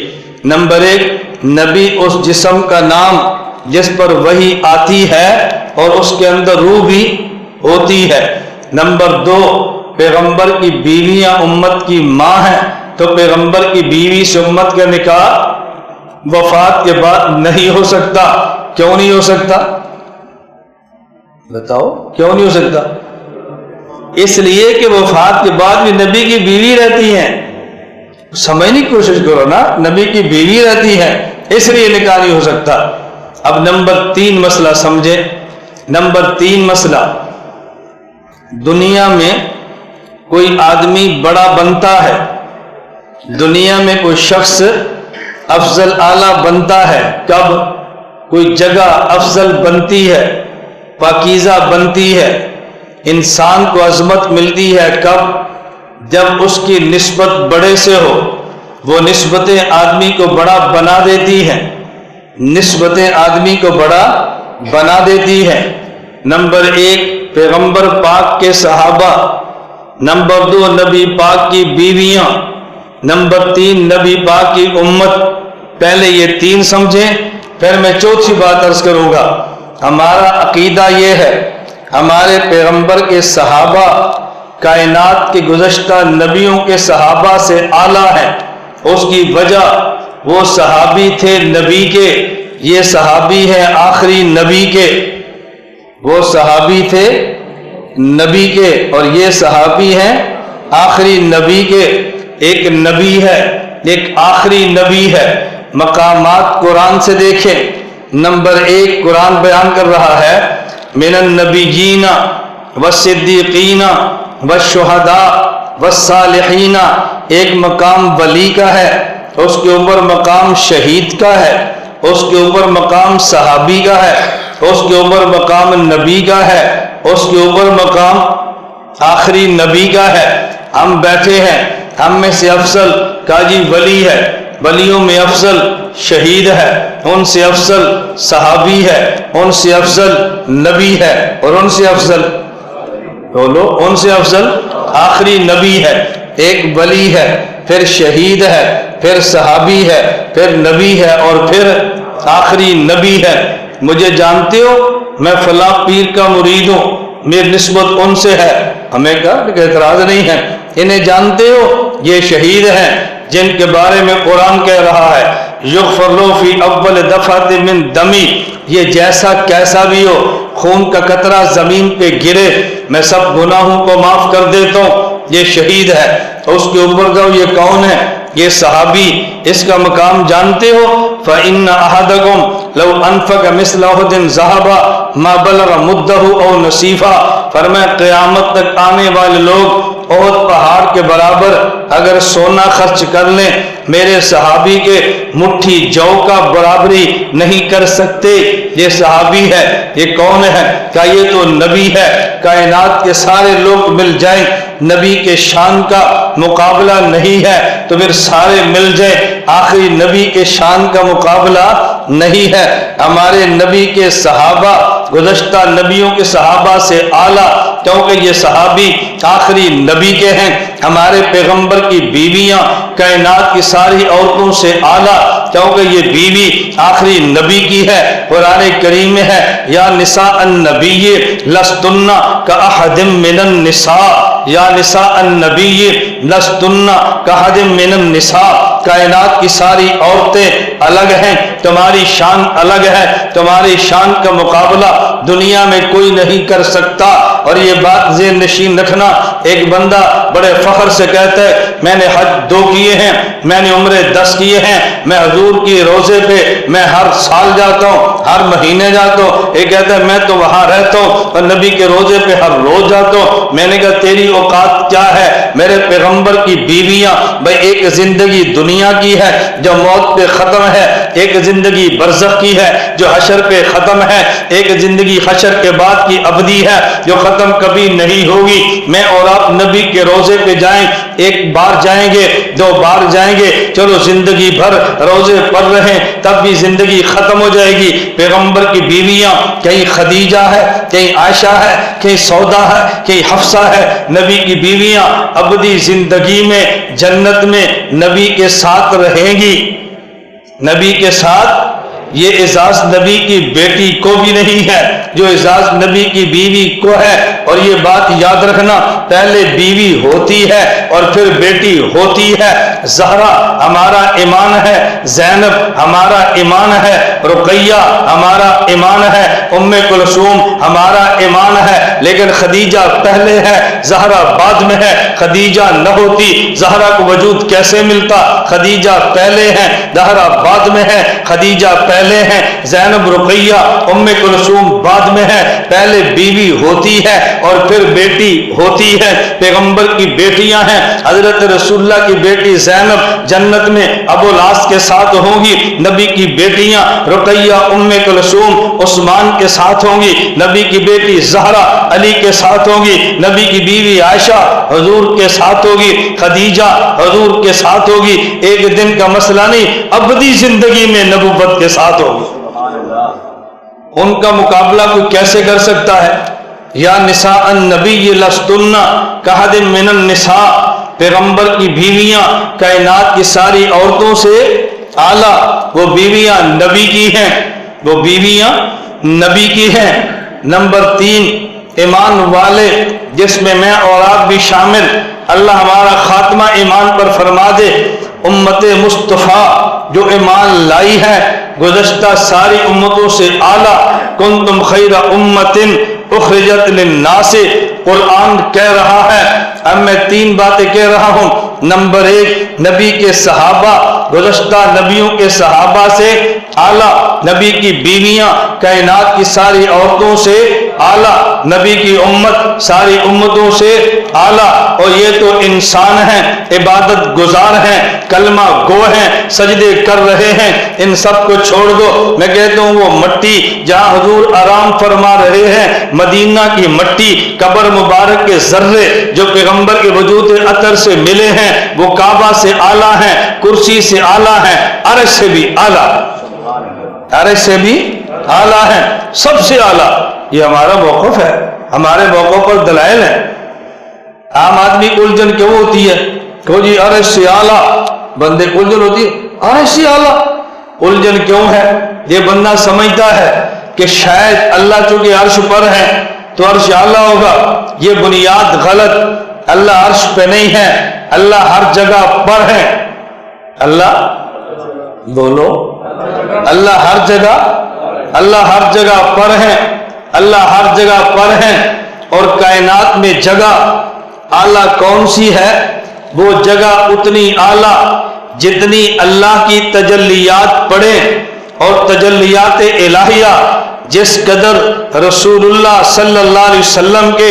نمبر ایک، نبی اس جسم کا نام جس پر وحی آتی ہے اور اس کے اندر روح بھی ہوتی ہے۔ نمبر دو، پیغمبر کی بیویاں امت کی ماں ہیں تو پیغمبر کی بیوی سے امت کا نکاح وفات کے بعد نہیں ہو سکتا۔ کیوں نہیں ہو سکتا بتاؤ، کیوں نہیں ہو سکتا؟ اس لیے کہ وفات کے بعد بھی نبی کی بیوی رہتی ہیں، سمجھنے کی کوشش کرو نا، نبی کی بیوی رہتی ہے اس لیے نکاح نہیں ہو سکتا۔ اب نمبر 3 مسئلہ سمجھے۔ نمبر 3 مسئلہ، دنیا میں کوئی آدمی بڑا بنتا ہے، دنیا میں کوئی شخص افضل اعلیٰ بنتا ہے، کب کوئی جگہ افضل بنتی ہے، پاکیزہ بنتی ہے، انسان کو عظمت ملتی ہے، کب؟ جب اس کی نسبت بڑے سے ہو۔ وہ نسبتیں آدمی کو بڑا بنا دیتی ہیں، نسبتیں آدمی کو بڑا بنا دیتی ہیں۔ نمبر 1 پیغمبر پاک کے صحابہ، نمبر 2 نبی پاک کی بیویاں، نمبر 3 نبی پاک کی امت۔ پہلے یہ 3 سمجھیں، پھر میں چوتھی بات عرض کروں گا۔ ہمارا عقیدہ یہ ہے ہمارے پیغمبر کے صحابہ کائنات کے گزشتہ نبیوں کے صحابہ سے اعلیٰ ہیں۔ اس کی وجہ وہ صحابی تھے نبی کے، یہ صحابی ہیں آخری نبی کے، وہ صحابی تھے نبی کے اور یہ صحابی ہیں آخری نبی کے۔ ایک نبی ہے، ایک آخری نبی ہے۔ مقامات قرآن سے دیکھیں، نمبر 1 قرآن بیان کر رہا ہے من النبیین والصدیقین والشہداء والصالحین، ایک مقام ولی کا ہے، اس کے اوپر مقام شہید کا ہے، اس کے اوپر مقام صحابی کا ہے، اس کے اوپر مقام نبی کا ہے، اس کے اوپر مقام آخری نبی کا ہے۔ ہم بیٹھے ہیں، ہم میں سے افضل قاضی ولی ہے، ولیوں میں افضل شہید ہے، ان سے افضل صحابی ہے، ان سے افضل نبی ہے، اور ان سے افضل بولو، ان سے افضل آخری نبی ہے۔ ایک ولی ہے، پھر شہید ہے، پھر صحابی ہے، پھر نبی ہے، اور پھر آخری نبی ہے۔ مجھے جانتے ہو، میں فلاں پیر کا مرید ہوں، میری نسبت ان سے ہے، ہمیں کہا کہ اعتراض نہیں ہے۔ انہیں جانتے ہو، یہ شہید ہیں جن کے بارے میں قرآن کہہ رہا ہے یغفر لو فی اول دفعۃ من دمی، یہ جیسا کیسا بھی ہو، خون کا قطرہ زمین پہ گرے میں سب گناہوں کو معاف کر دیتا ہوں، یہ شہید ہے۔ اس کے اوپر کا یہ کون ہے؟ یہ صحابی، اس کا مقام جانتے ہو؟ فَإِنَّ أَحَدَكُمْ لَوْ أَنفَقَ مِثْلَ أُحُدٍ ذَهَبًا مَا بَلَغَ مُدَّهُ أَوْ نَصِيفًا، فرمایا قیامت تک آنے والے لوگ احد پہاڑ کے برابر اگر سونا خرچ کر لیں، میرے صحابی کے مٹھی جو کا برابری نہیں کر سکتے۔ یہ صحابی ہے، یہ کون ہے؟ کہ یہ تو نبی ہے، کائنات کے سارے لوگ مل جائیں، نبی کے شان کا مقابلہ نہیں ہے، تو پھر سارے مل جائیں، آخری نبی کے شان کا مقابلہ نہیں ہے۔ ہمارے نبی کے صحابہ گزشتہ نبیوں کے صحابہ سے اعلیٰ، کیونکہ یہ صحابی آخری نبی کے ہیں۔ ہمارے پیغمبر کی بیویاں کائنات کی ساری عورتوں سے اعلیٰ، کیونکہ یہ بیوی آخری نبی کی ہے۔ قرآن کریم میں ہے یا نساء النبی لستن کاحد من النساء، یا نساء النبی لستن کاحد من النساء، کائنات کی ساری عورتیں الگ ہیں، تمہاری شان الگ ہے، تمہاری شان کا مقابلہ دنیا میں کوئی نہیں کر سکتا۔ اور یہ بات ذہن نشین رکھنا، ایک بندہ بڑے فخر سے کہتا ہے میں نے حج 2 کیے ہیں، میں نے عمرے 10 کیے ہیں، میں حضور کی روزے پہ میں ہر سال جاتا ہوں، ہر مہینے جاتا ہوں۔ یہ کہتا ہے میں تو وہاں رہتا ہوں اور نبی کے روزے پہ ہر روز جاتا ہوں۔ میں نے کہا تیری اوقات کیا ہے؟ میرے پیغمبر کی بیویاں بھائی ایک زندگی دنیا کی ہے جو موت پہ ختم ہے، ایک زندگی برزخ کی ہے جو حشر پہ ختم ہے، ایک زندگی حشر کے بعد کی ابدی ہے جو ختم کبھی نہیں ہوگی۔ میں اور آپ نبی کے روزے پہ جائیں، ایک بار جائیں گے، 2 بار جائیں گے، چلو زندگی بھر روزے پڑھ رہے تب بھی زندگی ختم ہو جائے گی۔ پیغمبر کی بیویاں کہیں خدیجہ ہے، کہیں عائشہ ہے، کہیں سودا ہے، کہیں حفصہ ہے، نبی کی بیویاں ابدی زندگی میں جنت میں نبی کے ساتھ رہیں گی، نبی کے ساتھ۔ یہ اعزاز نبی کی بیٹی کو بھی نہیں ہے جو اعزاز نبی کی بیوی کو ہے۔ اور یہ بات یاد رکھنا، پہلے بیوی ہوتی ہے اور پھر بیٹی ہوتی ہے۔ زہرا ہمارا ایمان ہے، زینب ہمارا ایمان ہے، رقیہ ہمارا ایمان ہے، ام کلثوم ہمارا ایمان ہے، لیکن خدیجہ پہلے ہے، زہرا بعد میں ہے۔ خدیجہ نہ ہوتی زہرا کو وجود کیسے ملتا؟ خدیجہ پہلے ہے، زہرا بعد میں ہے، خدیجہ پہلے ہیں، زینب رقیہ ام کلثوم بعد میں ہے۔ پہلے بیوی ہوتی ہے اور پھر بیٹی ہوتی ہے۔ پیغمبر کی بیٹیاں ہیں، حضرت رسول اللہ کی بیٹی زینب جنت میں ابو العاص کے ساتھ ہوں گی، نبی کی بیٹیاں رقیہ ام کلثوم عثمان کے ساتھ ہوں گی، نبی کی بیٹی زہرا علی کے ساتھ ہوں گی، نبی کی بیوی عائشہ حضور کے ساتھ ہوگی، خدیجہ حضور کے ساتھ ہوگی۔ ایک دن کا مسئلہ نہیں، ابدی زندگی میں نبوت کے ساتھ ہوگی۔ ان کا مقابلہ کوئی کیسے کر سکتا ہے؟ یا نساء النبی لستن کاحد من النساء، پیغمبر کی بیویاں کائنات کی ساری عورتوں سے اعلیٰ، وہ بیویاں نبی کی ہیں، وہ بیویاں نبی کی ہیں۔ نمبر 3 ایمان والے، جس میں میں اور آپ بھی شامل، اللہ ہمارا خاتمہ ایمان پر فرما دے۔ امت مصطفیٰ جو ایمان لائی ہے گزشتہ ساری امتوں سے اعلیٰ، کنتم خیر امت اخرجت للناس، قرآن کہہ رہا ہے۔ اب میں 3 باتیں کہہ رہا ہوں۔ نمبر 1، نبی کے صحابہ گزشتہ نبیوں کے صحابہ سے اعلیٰ، نبی کی بیویاں کائنات کی ساری عورتوں سے اعلیٰ، نبی کی امت ساری امتوں سے اعلیٰ، اور یہ تو انسان ہیں، عبادت گزار ہیں، کلمہ گو ہیں، سجدے کر رہے ہیں، ان سب کو چھوڑ دو۔ میں کہتا ہوں وہ مٹی جہاں حضور آرام فرما رہے ہیں، مدینہ کی مٹی، قبر مبارک کے ذرے جو پیغمبر کے وجود اطہر سے ملے ہیں، وہ کعبہ سے اعلیٰ ہیں، کرسی سے اعلیٰ ہیں، عرش سے بھی اعلیٰ، عرش سے بھی اعلیٰ ہیں، سب سے اعلیٰ۔ یہ ہمارا موقف ہے، ہمارے موقف پر دلائل ہیں۔ عام آدمی الجھن کیوں ہوتی ہے کہ جی عرش سے اعلیٰ، بندے الجھن ہوتی ہے عرش سے اعلیٰ، الجھن کیوں ہے؟ یہ بندہ سمجھتا ہے کہ شاید اللہ چونکہ عرش پر ہے تو عرش اعلیٰ ہوگا۔ یہ بنیاد غلط، اللہ عرش پہ نہیں ہے، اللہ ہر جگہ پر ہے۔ اللہ بولو، اللہ ہر جگہ، اللہ ہر جگہ پر ہے، اللہ ہر جگہ پر ہے۔ اور کائنات میں جگہ اعلیٰ کون سی ہے؟ وہ جگہ اتنی اعلیٰ جتنی اللہ کی تجلیات پڑھیں، اور تجلیات الہیہ جس قدر رسول اللہ صلی اللہ علیہ وسلم کے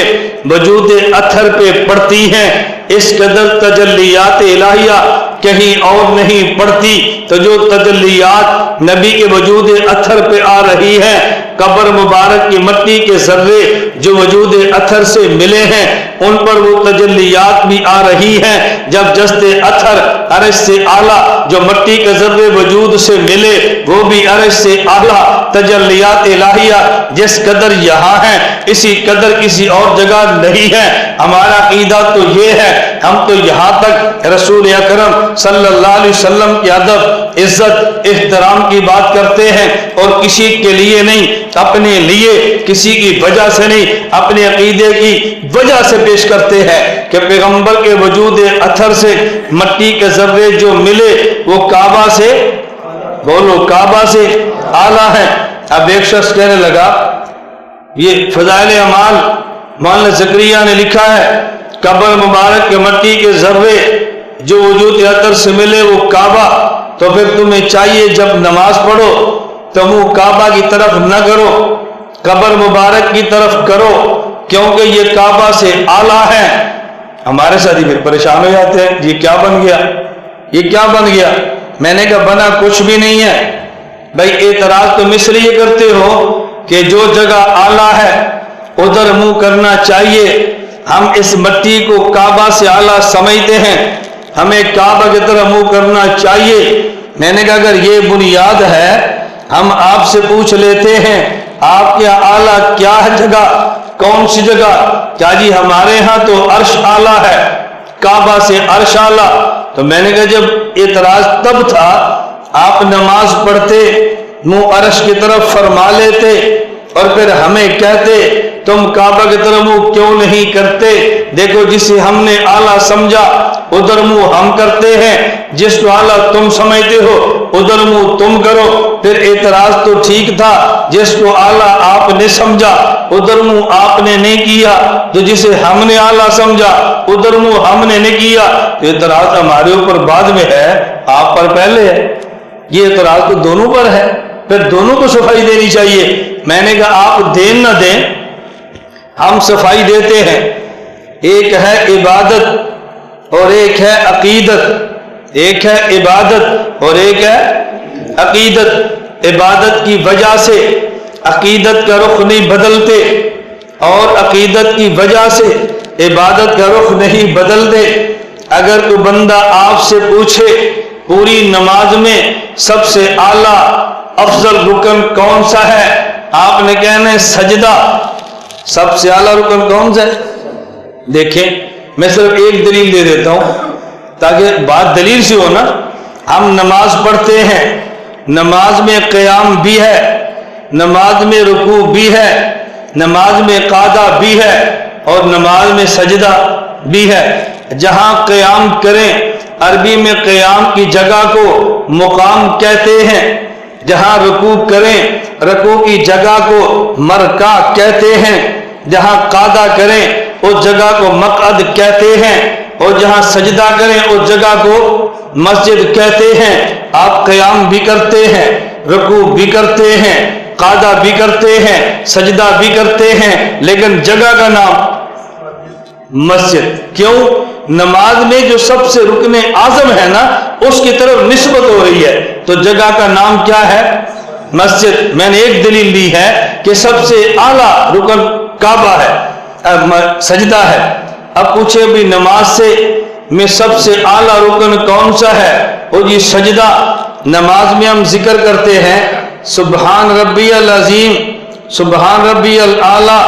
وجود اطہر پہ پڑتی ہیں، اس قدر تجلیات الہیہ کہیں اور نہیں پڑتی۔ تو جو تجلیات نبی کے وجود اطہر پہ آ رہی ہیں، قبر مبارک کی مٹی کے ذرے جو وجود اطہر سے ملے ہیں، ان پر وہ تجلیات بھی آ رہی ہیں۔ جب جسد اطہر عرش سے اعلیٰ، جو مٹی کے ذرے وجود سے ملے وہ بھی عرش سے اعلیٰ، تجلیات الہیہ جس قدر یہاں ہیں اسی قدر کسی اور جگہ نہیں ہے۔ ہمارا عقیدہ تو یہ ہے، ہم تو یہاں تک رسول اکرم صلی اللہ علیہ وسلم کی ادب، عزت، احترام کی بات کرتے ہیں، اور کسی کے لیے نہیں، اپنے لیے، کسی کی وجہ سے نہیں، اپنے عقیدے کی وجہ سے پیش کرتے ہیں کہ پیغمبر کے وجود اطہر سے مٹی کے ذرے جو ملے وہ کعبہ سے، بولو کعبہ سے اعلیٰ ہے۔ اب ایک شخص کہنے لگا، یہ فضائل اعمال مولانا زکریا نے لکھا ہے، قبر مبارک کے مٹی کے ذرے جو وجود اطہر سے ملے وہ کعبہ، تو پھر تمہیں چاہیے جب نماز پڑھو تو منہ کعبہ کی طرف نہ کرو، قبر مبارک کی طرف کرو، کیونکہ یہ کعبہ سے اعلیٰ ہے۔ ہمارے ساتھی پھر پریشان ہو جاتے ہیں، یہ کیا بن گیا، یہ کیا بن گیا؟ میں نے کہا بنا کچھ بھی نہیں ہے بھائی، اعتراض تم اس لیے کرتے ہو کہ جو جگہ اعلیٰ ہے ادھر منہ کرنا چاہیے۔ ہم اس مٹی کو کعبہ سے اعلیٰ سمجھتے ہیں، ہمیں کعبہ کی طرف منہ کرنا چاہیے۔ میں نے کہا اگر یہ بنیاد ہے، ہم آپ سے پوچھ لیتے ہیں آپ کے اعلیٰ کیا ہے جگہ، کون سی جگہ؟ کیا جی ہمارے ہاں تو عرش اعلیٰ ہے، کعبہ سے عرش اعلیٰ۔ تو میں نے کہا جب اعتراض تب تھا آپ نماز پڑھتے منہ عرش کی طرف فرما لیتے، اور پھر ہمیں کہتے تم کعبہ کی طرف منہ کیوں نہیں کرتے؟ دیکھو جسے ہم نے اعلیٰ سمجھا ادھر منہ ہم کرتے ہیں، جس کو اعلیٰ تم سمجھتے ہو ادھر منہ تم کرو۔ پھر اعتراض تو ٹھیک تھا، جس کو اعلیٰ آپ نے سمجھا ادھر منہ آپ نے نہیں کیا، تو جسے ہم نے اعلیٰ سمجھا ادھر منہ ہم نے نہیں کیا۔ تو اعتراض ہمارے اوپر بعد میں ہے، آپ پر پہلے ہے۔ یہ اعتراض تو دونوں پر ہے، پھر دونوں کو صفائی دینی چاہیے۔ میں نے کہا آپ دین نہ دیں، ہم صفائی دیتے ہیں۔ ایک ہے عبادت اور ایک ہے عقیدت، ایک ہے عبادت اور ایک ہے عقیدت۔ عبادت کی وجہ سے عقیدت کا رخ نہیں بدلتے، اور عقیدت کی وجہ سے عبادت کا رخ نہیں بدلتے۔ اگر کوئی بندہ آپ سے پوچھے پوری نماز میں سب سے اعلیٰ افضل رکن کون سا ہے، آپ نے کہنا ہے سجدہ۔ سب سے اعلیٰ رکن کون سا ہے؟ دیکھیں میں صرف ایک دلیل دے دیتا ہوں تاکہ بات دلیل سے ہو نا۔ ہم نماز پڑھتے ہیں، نماز میں قیام بھی ہے، نماز میں رکوع بھی ہے، نماز میں قعدہ بھی ہے، اور نماز میں سجدہ بھی ہے۔ جہاں قیام کریں، عربی میں قیام کی جگہ کو مقام کہتے ہیں، جہاں رکوع کریں رکوع کی جگہ کو مرکع کہتے ہیں، جہاں قعدہ کریں اس جگہ کو مقعد کہتے ہیں، اور جہاں سجدہ کریں اس جگہ کو مسجد کہتے ہیں۔ آپ قیام بھی کرتے ہیں، رکوع بھی کرتے ہیں، قعدہ بھی کرتے ہیں، سجدہ بھی کرتے ہیں، لیکن جگہ کا نام مسجد۔ کیوں؟ نماز میں جو سب سے رکن اعظم ہے نا اس کی طرف نسبت ہو رہی ہے، تو جگہ کا نام کیا ہے؟ مسجد۔ میں نے ایک دلیل دی ہے کہ سب سے اعلیٰ رکن کعبہ ہے، سجدہ ہے۔ اب پوچھے بھی نماز سے میں سب سے اعلیٰ رکن کون سا ہے؟ وہ جی سجدہ۔ نماز میں ہم ذکر کرتے ہیں سبحان ربی العظیم، سبحان ربی الاعلیٰ،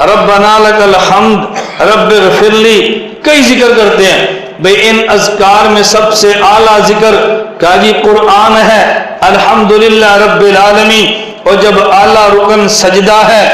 ربنا لک الحمد، رب اغفر لی، کئی ذکر کرتے ہیں۔ بھئی ان اذکار میں سب سے اعلیٰ ذکر کا جی قرآن ہے، الحمدللہ رب العالمین۔ اور جب اعلیٰ رکن سجدہ ہے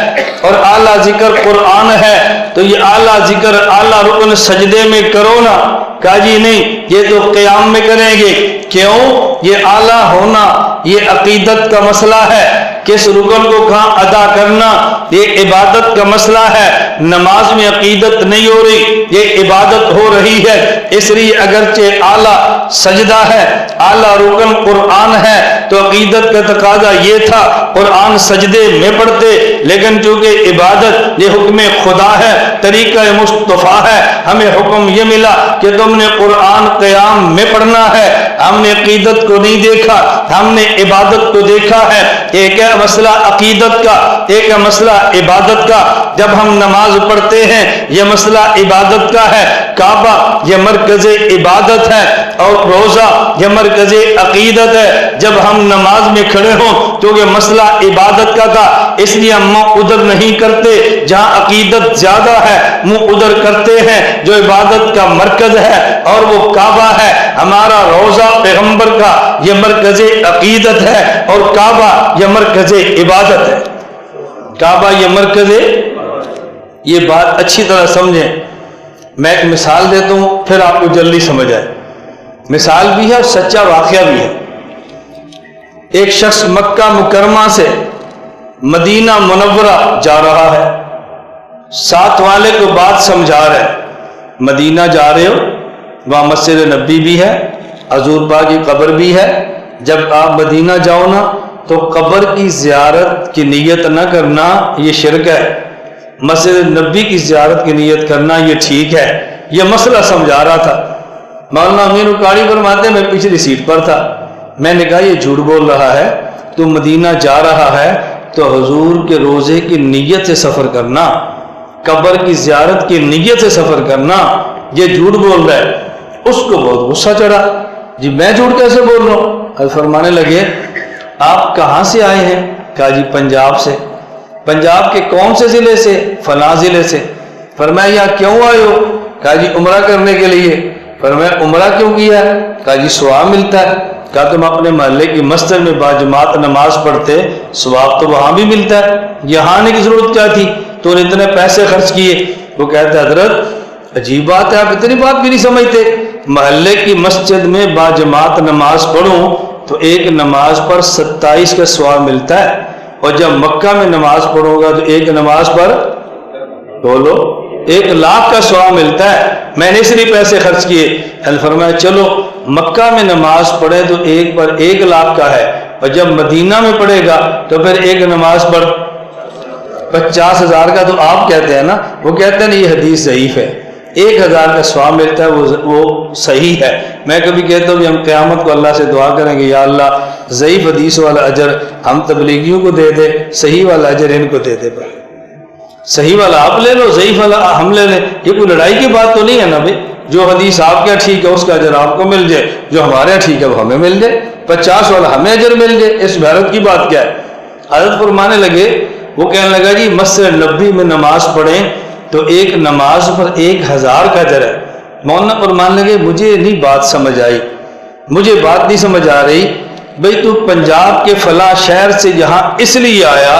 اور اعلیٰ ذکر قرآن ہے تو یہ اعلیٰ ذکر اعلیٰ رکن سجدے میں کرو نا، کہا جی نہیں یہ تو قیام میں کریں گے۔ کیوں؟ یہ اعلیٰ ہونا یہ عقیدت کا مسئلہ ہے، کس رکن کو کہاں ادا کرنا یہ عبادت کا مسئلہ ہے۔ نماز میں عقیدت نہیں ہو رہی، یہ عبادت ہو رہی ہے۔ اس لیے اگرچہ اعلیٰ سجدہ ہے، اعلیٰ رکن قرآن ہے، تو عقیدت کا تقاضا یہ تھا قرآن سجدے میں پڑھتے، لیکن چونکہ عبادت یہ حکم خدا ہے، طریقہ مصطفیٰ ہے، ہمیں حکم یہ ملا کہ تم نے قرآن قیام میں پڑھنا ہے۔ ہم نے عقیدت کو نہیں دیکھا، ہم نے عبادت کو دیکھا ہے۔ ایک ہے مسئلہ عقیدت کا، ایک ہے مسئلہ عبادت کا۔ جب ہم نماز پڑھتے ہیں یہ مسئلہ عبادت کا ہے، کعبہ یہ مرکز عبادت ہے، اور روزہ یہ مرکز عقیدت ہے۔ جب ہم نماز میں کھڑے ہوں تو یہ مسئلہ عبادت کا تھا، اس لیے ہم منہ ادھر نہیں کرتے جہاں عقیدت زیادہ ہے، منہ ادھر کرتے ہیں جو عبادت کا مرکز ہے، اور وہ کعبہ ہے۔ ہمارا روزہ پیغمبر کا یہ مرکز عقیدت ہے، اور کعبہ یہ مرکز عبادت ہے۔ کعبہ یہ مرکز، یہ بات اچھی طرح سمجھیں۔ میں ایک مثال دیتا ہوں پھر آپ کو جلدی سمجھ آئے۔ مثال بھی ہے اور سچا واقعہ بھی ہے۔ ایک شخص مکہ مکرمہ سے مدینہ منورہ جا رہا ہے، ساتھ والے کو بات سمجھا رہا ہے، مدینہ جا رہے ہو وہاں مسجد نبی بھی ہے، حضور پاک کی قبر بھی ہے، جب آپ مدینہ جاؤ نا تو قبر کی زیارت کی نیت نہ کرنا یہ شرک ہے، مسجد نبی کی زیارت کی نیت کرنا یہ ٹھیک ہے۔ یہ مسئلہ سمجھا رہا تھا۔ مولانا امین القاری فرماتے میں پچھلی سیٹ پر تھا، میں نے کہا یہ جھوٹ بول رہا ہے، تو مدینہ جا رہا ہے تو حضور کے روزے کی نیت سے سفر کرنا، قبر کی زیارت کی نیت سے سفر کرنا، یہ جھوٹ بول رہا ہے۔ اس کو بہت غصہ چڑھا، جی میں جھوٹ کیسے بول رہا ہوں؟ فرمانے لگے آپ کہاں سے آئے ہیں؟ کہا جی پنجاب سے۔ پنجاب کے کون سے ضلع سے؟ فلاں ضلع سے۔ فرمایا یہاں کیوں آئے ہو؟ کہا جی عمرہ کرنے کے لیے۔ فرمایا عمرہ کیوں کیا ہے؟ کہا جی ثواب ملتا ہے۔ کہا تم اپنے محلے کی مسجد میں باجماعت نماز پڑھتے، ثواب تو وہاں بھی ملتا ہے، یہاں آنے کی ضرورت کیا تھی؟ تو نے اتنے پیسے خرچ کیے۔ وہ کہتا ہے حضرت عجیب بات ہے، آپ اتنی بات بھی نہیں سمجھتے، محلے کی مسجد میں باجماعت نماز پڑھوں تو ایک نماز پر 27 کا ثواب ملتا ہے، اور جب مکہ میں نماز پڑھوں گا تو ایک نماز پر بولو 1,00,000 کا ثواب ملتا ہے، میں نے اس لیے پیسے خرچ کیے۔ فرمایا چلو مکہ میں نماز پڑھے تو ایک پر 1,00,000 کا ہے، اور جب مدینہ میں پڑھے گا تو پھر ایک نماز پر 50,000 کا۔ تو آپ کہتے ہیں نا، وہ کہتے ہیں یہ حدیث ضعیف ہے، 1,000 کا ثواب ملتا ہے، وہ صحیح ہے۔ میں کبھی کہتا ہوں کہ ہم قیامت کو اللہ سے دعا کریں گے یا اللہ ضعیف حدیث والا اجر ہم تبلیغیوں کو دے دے، صحیح والا اجر ان کو دے دے، صحیح والا آپ لے لو، ضعیف والا ہم لے لیں۔ یہ کوئی لڑائی کی بات تو نہیں ہے نا بھائی، جو حدیث آپ کا ٹھیک ہے اس کا اجر آپ کو مل جائے، جو ہمارے ٹھیک ہے وہ ہمیں مل جائے، 50 والا ہمیں اجر مل جائے، اس میں حرج کی بات کیا ہے؟ حضرت فرمانے لگے، وہ کہنے لگا جی مسجد نبی میں نماز پڑھیں تو ایک نماز پر 1,000 کا اجر ہے۔ مولانا فرمانے لگے مجھے نہیں بات سمجھ آئی، مجھے بات نہیں سمجھ آ رہی، بھئی تو پنجاب کے فلاں شہر سے یہاں اس لیے آیا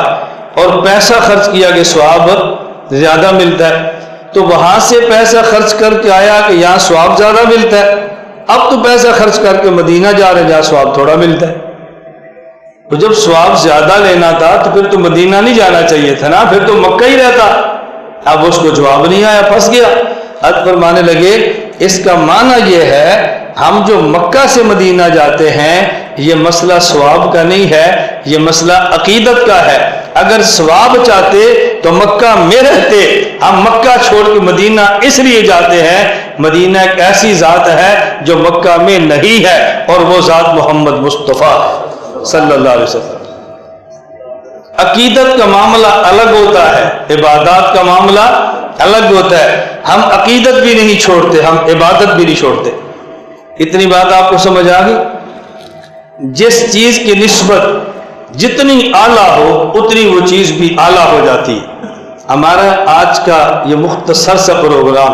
اور پیسہ خرچ کیا کہ ثواب زیادہ ملتا ہے، تو وہاں سے پیسہ خرچ کر کے آیا کہ یہاں ثواب زیادہ ملتا ہے، اب تو پیسہ خرچ کر کے مدینہ جا رہے جہاں ثواب تھوڑا ملتا ہے۔ تو جب ثواب زیادہ لینا تھا تو پھر تو مدینہ نہیں جانا چاہیے تھا نا، پھر تو مکہ ہی رہتا۔ اب اس کو جواب نہیں آیا، پھنس گیا۔ حضرت فرمانے لگے اس کا معنی یہ ہے ہم جو مکہ سے مدینہ جاتے ہیں یہ مسئلہ ثواب کا نہیں ہے، یہ مسئلہ عقیدت کا ہے۔ اگر ثواب چاہتے تو مکہ میں رہتے، ہم مکہ چھوڑ کے مدینہ اس لیے جاتے ہیں، مدینہ ایک ایسی ذات ہے جو مکہ میں نہیں ہے، اور وہ ذات محمد مصطفیٰ صلی اللہ علیہ وسلم۔ عقیدت کا معاملہ الگ ہوتا ہے، عبادات کا معاملہ الگ ہوتا ہے۔ ہم عقیدت بھی نہیں چھوڑتے، ہم عبادت بھی نہیں چھوڑتے۔ اتنی بات آپ کو سمجھ آ گئی؟ جس چیز کی نسبت جتنی اعلیٰ ہو اتنی وہ چیز بھی اعلیٰ ہو جاتی ہے۔ ہمارا آج کا یہ مختصر سا پروگرام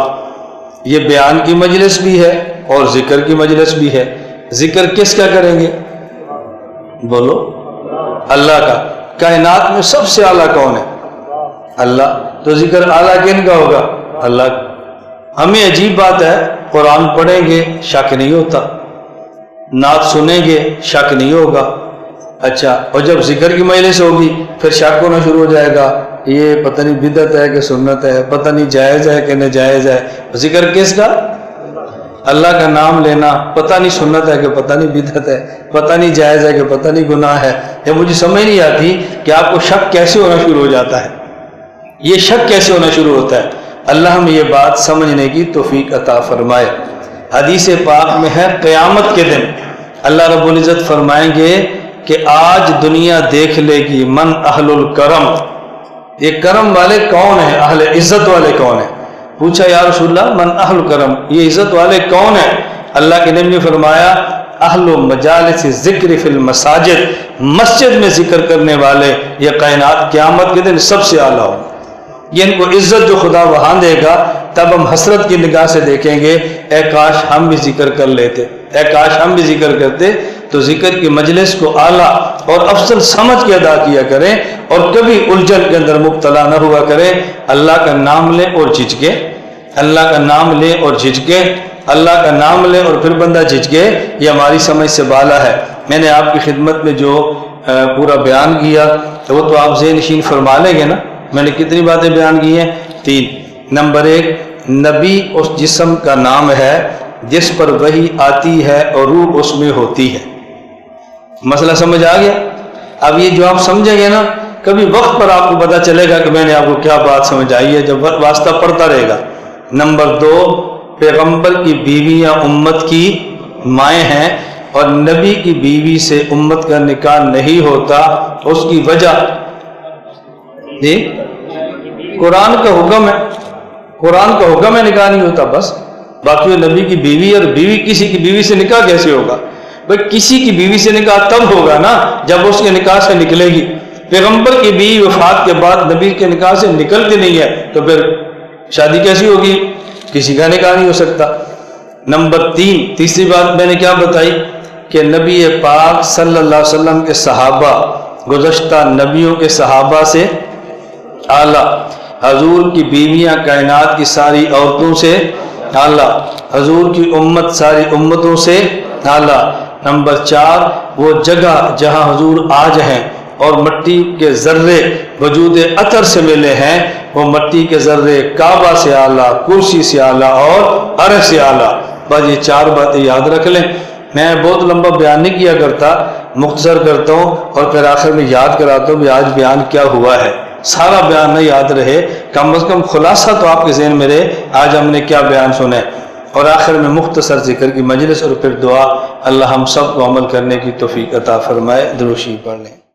یہ بیان کی مجلس بھی ہے اور ذکر کی مجلس بھی ہے۔ ذکر کس کا کریں گے؟ بولو، اللہ کا۔ کائنات میں سب سے اعلیٰ کون ہے؟ اللہ۔ تو ذکر اعلیٰ کن کا ہوگا؟ اللہ کا۔ ہمیں عجیب بات ہے، قرآن پڑھیں گے شک نہیں ہوتا، نعت سنیں گے شک نہیں ہوگا، اچھا، اور جب ذکر کی مجلس ہوگی پھر شک ہونا شروع ہو جائے گا، یہ پتہ نہیں بدعت ہے کہ سنت ہے، پتہ نہیں جائز ہے کہ ناجائز ہے۔ ذکر کس کا؟ اللہ کا نام لینا، پتہ نہیں سنت ہے کہ پتہ نہیں بدعت ہے، پتہ نہیں جائز ہے کہ پتہ نہیں گناہ ہے۔ یہ مجھے سمجھ نہیں آتی کہ آپ کو شک کیسے ہونا شروع ہو جاتا ہے، یہ شک کیسے ہونا شروع ہوتا ہے۔ اللہ ہمیں یہ بات سمجھنے کی توفیق عطا فرمائے۔ حدیث پاک میں ہے قیامت کے دن اللہ رب العزت فرمائیں گے کہ آج دنیا دیکھ لے گی من اہل الکرم، یہ کرم والے کون ہیں، اہل عزت والے کون ہیں؟ پوچھا یا رسول اللہ من اہل الکرم، یہ عزت والے کون ہیں؟ اللہ کے نبی نے فرمایا اہل مجالس ذکر فی المساجد، مسجد میں ذکر کرنے والے، یہ کائنات قیامت کے دن سب سے اعلیٰ ہوں۔ یہ ان کو عزت جو خدا وہاں دے گا تب ہم حسرت کی نگاہ سے دیکھیں گے، اے کاش ہم بھی ذکر کر لیتے، اے کاش ہم بھی ذکر کرتے۔ تو ذکر کی مجلس کو اعلیٰ اور افضل سمجھ کے ادا کیا کریں، اور کبھی الجھن کے اندر مبتلا نہ ہوا کریں۔ اللہ کا نام لیں اور جھجکے، اللہ کا نام لیں اور جھجکے، اللہ کا نام لیں اور پھر بندہ جھجکے، یہ ہماری سمجھ سے بالا ہے۔ میں نے آپ کی خدمت میں جو پورا بیان کیا وہ تو آپ ذہن نشین فرما لیں گے نا۔ میں نے کتنی باتیں بیان کی ہیں؟ 3۔ نمبر 1، نبی اس جسم کا نام ہے جس پر وحی آتی ہے اور روح اس میں ہوتی ہے۔ مسئلہ سمجھ آ گیا؟ اب یہ جو آپ سمجھیں گے نا، کبھی وقت پر آپ کو پتہ چلے گا کہ میں نے آپ کو کیا بات سمجھ آئی ہے، جب واسطہ پڑتا رہے گا۔ نمبر 2، پیغمبر کی بیویاں امت کی مائیں ہیں، اور نبی کی بیوی سے امت کا نکاح نہیں ہوتا، اس کی وجہ جی قرآن کا حکم ہے، قرآن کا حکم ہے نکاح نہیں ہوتا بس۔ باقی وہ نبی کی بیوی، اور بیوی کسی کی بیوی سے نکاح کیسے ہوگا؟ بھئی کسی کی بیوی سے نکاح تب ہوگا نا جب اس کے نکاح سے نکلے گی۔ پیغمبر کی بیوی وفات کے بعد نبی کے نکاح سے نکلتی نہیں ہے تو پھر شادی کیسی ہوگی؟ کسی کا نکاح نہیں ہو سکتا۔ نمبر 3، تیسری بات میں نے کیا بتائی کہ نبی پاک صلی اللہ علیہ وسلم کے صحابہ گزشتہ نبیوں کے صحابہ سے اعلیٰ، حضور کی بیویاں کائنات کی ساری عورتوں سے اعلیٰ، حضور کی امت ساری امتوں سے اعلیٰ۔ نمبر 4، وہ جگہ جہاں حضور آج ہیں اور مٹی کے ذرے وجود اطہر سے ملے ہیں، وہ مٹی کے ذرے کعبہ سے اعلیٰ، کرسی سے اعلیٰ اور عرش سے اعلیٰ۔ بس یہ 4 باتیں یاد رکھ لیں۔ میں بہت لمبا بیان نہیں کیا کرتا، مختصر کرتا ہوں اور پھر آخر میں یاد کراتا ہوں کہ آج بیان کیا ہوا ہے۔ سارا بیان نہ یاد رہے، کم از کم خلاصہ تو آپ کے ذہن میں رہے آج ہم نے کیا بیان سنا ہے۔ اور آخر میں مختصر ذکر کی مجلس اور پھر دعا۔ اللہ ہم سب کو عمل کرنے کی توفیق عطا فرمائے۔ درود شریف پڑھ لیں۔